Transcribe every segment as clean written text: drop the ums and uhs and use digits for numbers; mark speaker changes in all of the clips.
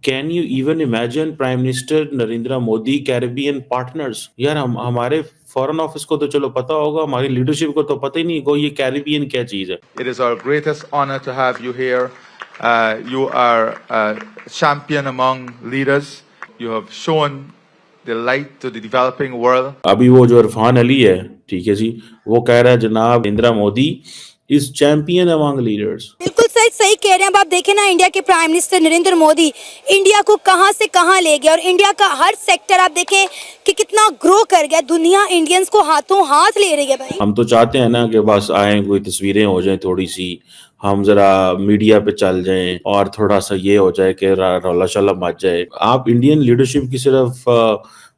Speaker 1: Can you even imagine prime minister Narendra Modi Caribbean partners? यार हमारे foreign office को तो चलो पता होगा, हमारी लीडरशिप को तो पता ही नहीं को ये कैरेबियन क्या चीज है।
Speaker 2: It is our greatest honor to have you here. You are a champion among leaders. You have shown the light to the developing world.
Speaker 1: अभी वो जो इरफान अली है, ठीक है जी, वो कह रहा है जनाब Narendra Modi is champion among leaders.
Speaker 3: बिल्कुल सही सही कह रहे हैं। अब आप देखें ना, इंडिया के prime minister Narendra Modi India को कहां से कहां ले गए और इंडिया का हर सेक्टर आप देखें कि कितना ग्रो कर गया। दुनिया इंडियंस को हाथों हाथ ले रही है भाई।
Speaker 1: हम तो चाहते हैं ना कि बस आए, कोई तस्वीरें हो जाएं थोड़ी सी, हम जरा मीडिया पे चल जाएं और थोड़ा सा ये हो जाए कि रौला शौला मच जाए। आप इंडियन लीडरशिप की सिर्फ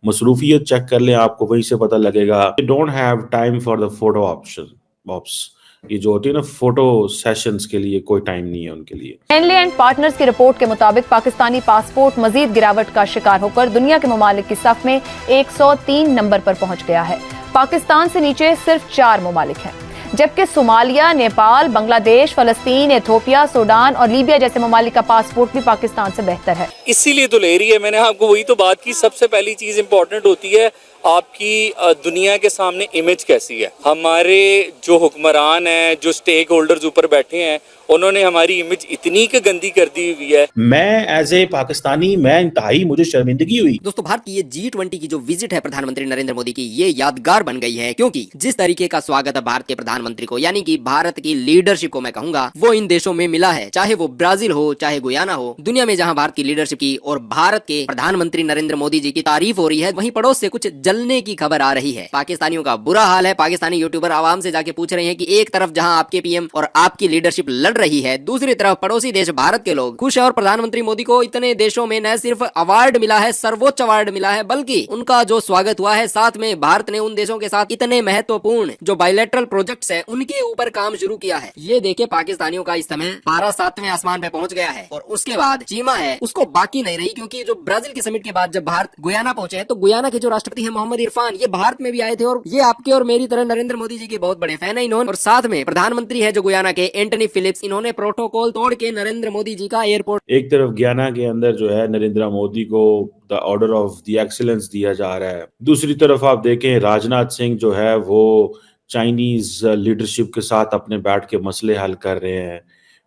Speaker 1: मसरूफियत चेक कर लें, आपको वहीं से पता लगेगा। Don't have time for the photo option ops, ये जो होती है ना फोटो सेशंस के लिए, कोई टाइम नहीं है उनके लिए।
Speaker 4: हेनले एंड पार्टनर्स की रिपोर्ट के मुताबिक पाकिस्तानी पासपोर्ट मजीद गिरावट का शिकार होकर दुनिया के ममालिक की सफ में 103 नंबर पर पहुंच गया है। पाकिस्तान से नीचे सिर्फ 4 ममालिक हैं, जबकि सोमालिया, नेपाल, बांग्लादेश, फलस्तीन, इथोपिया, सूडान और लीबिया जैसे ममालिक का पासपोर्ट भी पाकिस्तान से बेहतर है।
Speaker 5: इसीलिए तो ले रही है। मैंने आपको वही तो बात की, सबसे पहली चीज इंपॉर्टेंट होती है आपकी दुनिया के सामने इमेज कैसी है। हमारे जो हुक्मरान हैं, जो स्टेक होल्डर्स ऊपर बैठे हैं, उन्होंने हमारी इमेज इतनी की गंदी कर दी हुई है।
Speaker 1: मैं एज ए पाकिस्तानी मैं इंतहाई मुझे शर्मिंदगी हुई।
Speaker 6: दोस्तों, भारत की ये G20 की जो विजिट है प्रधानमंत्री नरेंद्र मोदी की, ये यादगार बन गई है, क्योंकि जिस तरीके का स्वागत है भारत के प्रधानमंत्री को, यानी कि भारत की लीडरशिप को मैं कहूंगा, वो इन देशों में मिला है। चाहे वो ब्राजील हो, चाहे गुयाना हो, दुनिया में जहां भारत की लीडरशिप की और भारत के प्रधानमंत्री नरेंद्र मोदी जी की तारीफ हो रही है, वहीं पड़ोस से कुछ जलने की खबर आ रही है। पाकिस्तानियों का बुरा हाल है। पाकिस्तानी यूट्यूबर आवाम से जाके पूछ रहे हैं कि एक तरफ जहां आपके पीएम और आपकी लीडरशिप लड़ रही है, दूसरी तरफ पड़ोसी देश भारत के लोग खुश है और प्रधानमंत्री मोदी को इतने देशों में न सिर्फ अवार्ड मिला है, सर्वोच्च अवार्ड मिला है, बल्कि उनका जो स्वागत हुआ है, साथ में भारत ने उन देशों के साथ इतने महत्वपूर्ण जो बायलैटरल प्रोजेक्ट्स है उनके ऊपर काम शुरू किया है। ये देखे पाकिस्तानियों का इस समय पारा 7वें आसमान पे पहुंच गया है। और उसके बाद चीमा है, उसको बाकी नहीं रही, क्योंकि जो ब्राजील की समिट के बाद जब भारत गुयाना पहुंचे हैं, तो गुयाना के जो राष्ट्रपति है मोहम्मद इरफान, ये भारत में भी आए थे और ये आपके और मेरी तरह नरेंद्र मोदी जी के बहुत बड़े फैन है इन्होंने। और साथ में प्रधानमंत्री है जो गुयाना के, एंटनी फिलिप्स, इन्होंने प्रोटोकॉल तोड़ के नरेंद्र मोदी जी का एयरपोर्ट।
Speaker 1: एक तरफ गुयाना के अंदर जो है नरेंद्र मोदी को the order of the excellence दिया जा रहा है, दूसरी तरफ आप देखें राजनाथ सिंह जो है वो चाइनीज लीडरशिप के साथ अपने बैठ के मसले हल कर रहे हैं,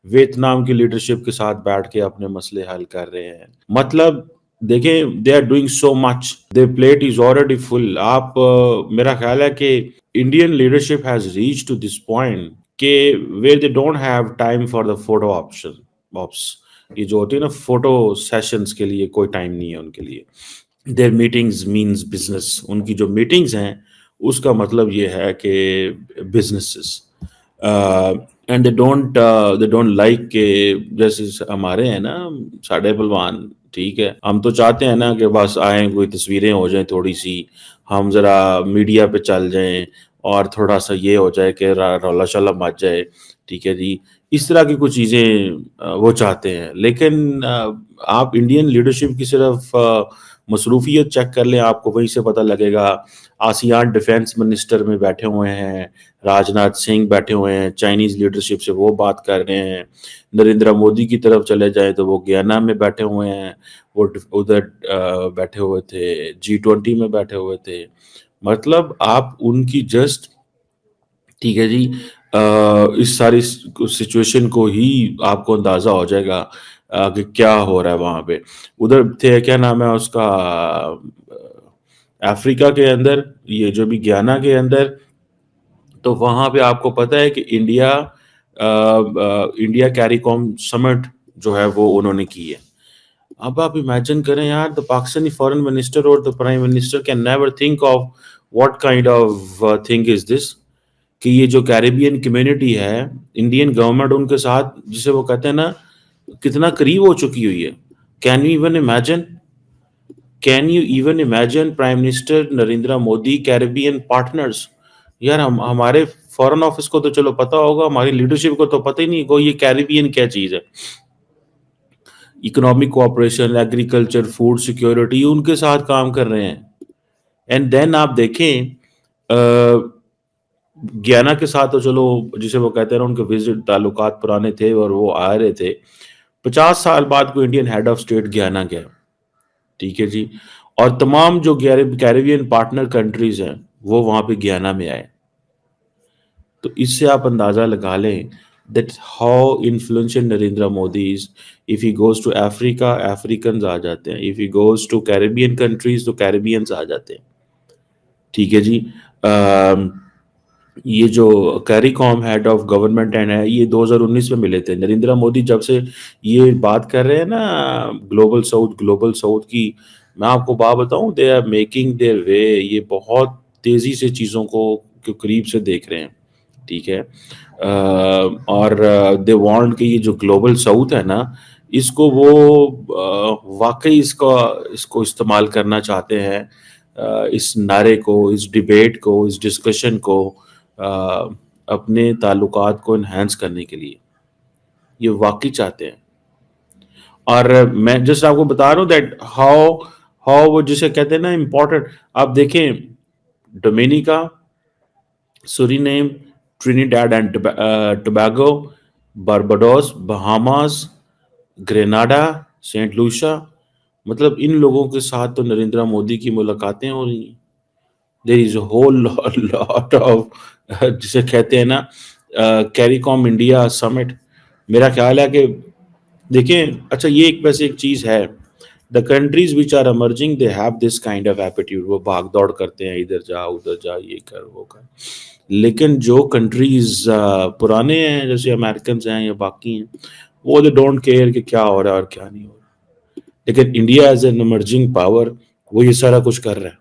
Speaker 1: वियतनाम की लीडरशिप के साथ बैठ के अपने मसले हल कर रहे हैं। मतलब देखें, they are doing so much, the plate is already full. आप मेरा ख्याल है कि Indian leadership has reached to this point के where they don't have time for the photo option ops, ये जो होती है ना फोटो सेशंस के लिए, कोई टाइम नहीं है उनके लिए। देयर मीटिंग्स मीन्स बिजनेस, उनकी जो मीटिंग्स हैं उसका मतलब ये है कि businesses, and they don't like के जैसे हमारे हैं ना साढ़े पहलवान, ठीक है, हम तो चाहते हैं ना कि बस आए, कोई तस्वीरें हो जाएं थोड़ी सी, हम जरा मीडिया पे चल जाएं और थोड़ा सा ये हो जाए कि रौला शौला मच जाए, ठीक है जी, इस तरह की कुछ चीज़ें वो चाहते हैं। लेकिन आप इंडियन लीडरशिप की सिर्फ मसरूफियत चेक कर लें, आपको वहीं से पता लगेगा। आसियान डिफेंस मिनिस्टर में बैठे हुए हैं, राजनाथ सिंह बैठे हुए हैं, चाइनीज़ लीडरशिप से वो बात कर रहे हैं। नरेंद्र मोदी की तरफ चले जाएं तो वो गुयाना में बैठे हुए हैं, वो उधर बैठे हुए थे, G20 में बैठे हुए थे। मतलब आप उनकी जस्ट, ठीक है जी, इस सारी सिचुएशन को ही आपको अंदाजा हो जाएगा कि क्या हो रहा है वहां पे। उधर थे, क्या नाम है उसका, अफ्रीका के अंदर, ये जो भी गुयाना के अंदर, तो वहां पे आपको पता है कि इंडिया कैरिकॉम समिट जो है वो उन्होंने की है। अब आप इमेजिन करें यार, द पाकिस्तानी फॉरेन मिनिस्टर और the prime minister can never think of what kind of thing is this, कि ये जो कैरेबियन कम्युनिटी है, इंडियन गवर्नमेंट उनके साथ, जिसे वो कहते हैं ना, कितना करीब हो चुकी हुई है। Can you even imagine prime minister Narendra Modi Caribbean partners? यार हमारे फॉरेन ऑफिस को तो चलो पता होगा, हमारी लीडरशिप को तो पता ही नहीं को ये कैरेबियन क्या चीज है। Economic cooperation, agriculture, food security, उनके साथ काम कर रहे हैं। एंड देन आप देखें गुयाना के साथ तो चलो, जिसे वो कहते हैं ना, उनके विजिट ताल्लुकात पुराने थे और वो आ रहे थे, 50 साल बाद कोई Indian head of state Guyana गया, ठीक है जी, और तमाम जो कैरेबियन पार्टनर कंट्रीज हैं वो वहाँ पे गयाना में आए। तो इससे आप अंदाज़ा लगा लें that how influential Narendra Modi is. If he goes to Africa, Africans आ जाते हैं, if he goes to Caribbean countries तो कैरेबियंस आ जाते हैं, ठीक है जी। ये जो CARICOM head of government and है, ये 2019 में मिले थे। नरेंद्र मोदी जब से ये बात कर रहे हैं ना ग्लोबल साउथ की, मैं आपको बात बताऊं, they are making their way. ये बहुत तेजी से चीज़ों को करीब से देख रहे हैं, ठीक है। और दे वांट कि ये जो ग्लोबल साउथ है ना, इसको वो वाकई इसको इस्तेमाल करना चाहते हैं, इस नारे को, इस डिबेट को, इस डिस्कशन को अपने ताल्लुकात को इन्हेंस करने के लिए ये वाकई चाहते हैं। और मैं जस्ट आपको बता रहा हूँ दैट हाउ हाउ वो जिसे कहते हैं ना इम्पोर्टेंट, आप देखें Dominica, Suriname, Trinidad and Tobago, Barbados, Bahamas, Grenada, Saint Lucia, मतलब इन लोगों के साथ तो नरेंद्र मोदी की मुलाकातें हो रही हैं। There is a whole lot of जिसे कहते हैं ना कैरिकॉम इंडिया समिट। मेरा ख्याल है कि देखें, अच्छा ये एक वैसे एक चीज़ है, the countries which are emerging they have this kind of attitude, वो भाग दौड़ करते हैं, इधर जा उधर जा, ये कर वो कर। लेकिन जो कंट्रीज पुराने हैं जैसे अमेरिकन हैं या बाकी हैं, वो दे डोंट केयर कि क्या हो रहा है और क्या नहीं हो रहा। लेकिन India as an emerging power वो ये सारा कुछ कर रहा है,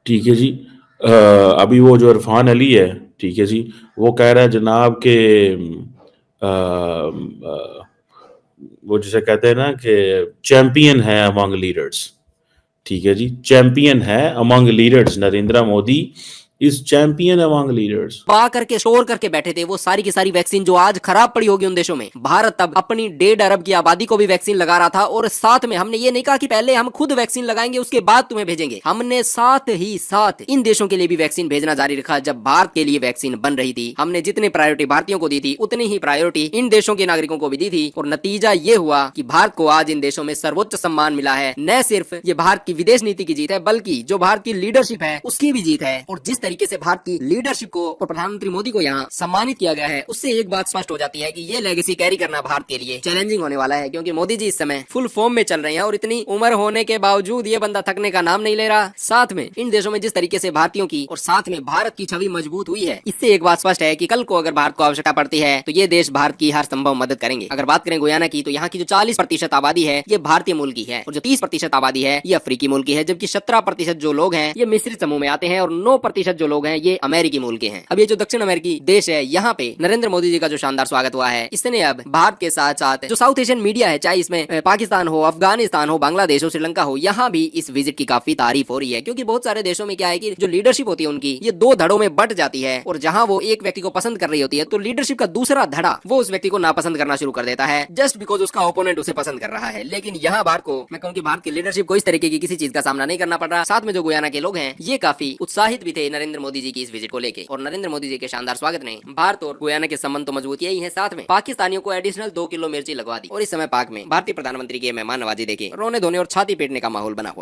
Speaker 1: ठीक है जी। अभी वो जो इरफान अली है, ठीक है जी, वो कह रहा है जनाब के वो जिसे कहते हैं ना कि चैंपियन है अमंग लीडर्स, ठीक है जी, चैंपियन है among leaders. Narendra Modi is champion among leaders.
Speaker 6: पा करके स्टोर करके बैठे थे वो सारी की सारी वैक्सीन जो आज खराब पड़ी होगी उन देशों में। भारत तब अपनी 1.5 अरब की आबादी को भी वैक्सीन लगा रहा था, और साथ में हमने ये नहीं कहा कि पहले हम खुद वैक्सीन लगाएंगे उसके बाद तुम्हें भेजेंगे, हमने साथ ही साथ इन देशों के लिए भी वैक्सीन भेजना जारी रखा। जब भारत के लिए वैक्सीन बन रही थी, हमने जितने प्रायोरिटी भारतीयों को दी थी उतनी ही प्रायोरिटी इन देशों के नागरिकों को भी दी थी, और नतीजा ये हुआ कि भारत को आज इन देशों में सर्वोच्च सम्मान मिला है। न सिर्फ ये भारत की विदेश नीति की जीत है, बल्कि जो भारत की लीडरशिप है उसकी भी जीत है। और जिस तरीके से भारत की लीडरशिप को और प्रधानमंत्री मोदी को यहाँ सम्मानित किया गया है, उससे एक बात स्पष्ट हो जाती है कि ये लेगेसी कैरी करना भारत के लिए चैलेंजिंग होने वाला है, क्योंकि मोदी जी इस समय फुल फॉर्म में चल रहे हैं और इतनी उम्र होने के बावजूद ये बंदा थकने का नाम नहीं ले रहा। साथ में इन देशों में जिस तरीके से भारतीयों की और साथ में भारत की छवि मजबूत हुई है, इससे एक बात स्पष्ट है कि कल को अगर भारत को आवश्यकता पड़ती है तो ये देश भारत की हर संभव मदद करेंगे। अगर बात करें गुयाना की, तो यहाँ की जो 40% आबादी है ये भारतीय मूल की है, और जो 30% आबादी है ये अफ्रीकी मूल की है, जबकि 17% जो लोग हैं ये मिश्रित समूह में आते हैं, और 9% जो लोग हैं ये अमेरिकी मूल के हैं। अब ये जो दक्षिण अमेरिकी देश है, यहाँ पे नरेंद्र मोदी जी का जो शानदार स्वागत हुआ है, इसने अब भारत के साथ साथ जो साउथ एशियन मीडिया है, चाहे इसमें पाकिस्तान हो, अफगानिस्तान हो, बांग्लादेश हो, श्रीलंका हो, यहाँ भी इस विजिट की काफी तारीफ हो रही है। क्योंकि बहुत सारे देशों में क्या है कि जो लीडरशिप होती है उनकी ये 2 धड़ों में बंट जाती है, और जहाँ वो एक व्यक्ति को पसंद कर रही होती है तो लीडरशिप का दूसरा धड़ा वो उस व्यक्ति को नापसंद करना शुरू कर देता है, जस्ट बिकॉज उसका ओपोनेंट उसे पसंद कर रहा है। लेकिन यहाँ भारत को, मैं कहूँ कि भारत की लीडरशिप को इस तरीके की किसी चीज का सामना नहीं करना पड़ रहा। साथ में जो गुयाना के लोग हैं ये काफी उत्साहित भी थे नरेंद्र मोदी जी की इस विजिट को लेके, और नरेंद्र मोदी जी के शानदार स्वागत ने भारत और गुयाना के संबंध तो मजबूत ही है, साथ में पाकिस्तानियों को एडिशनल 2 किलो मिर्ची लगवा दी। और इस समय पाक में भारतीय प्रधानमंत्री की मेहमान नवाजी देखे रोने धोने और छाती पीटने का माहौल बना हुआ।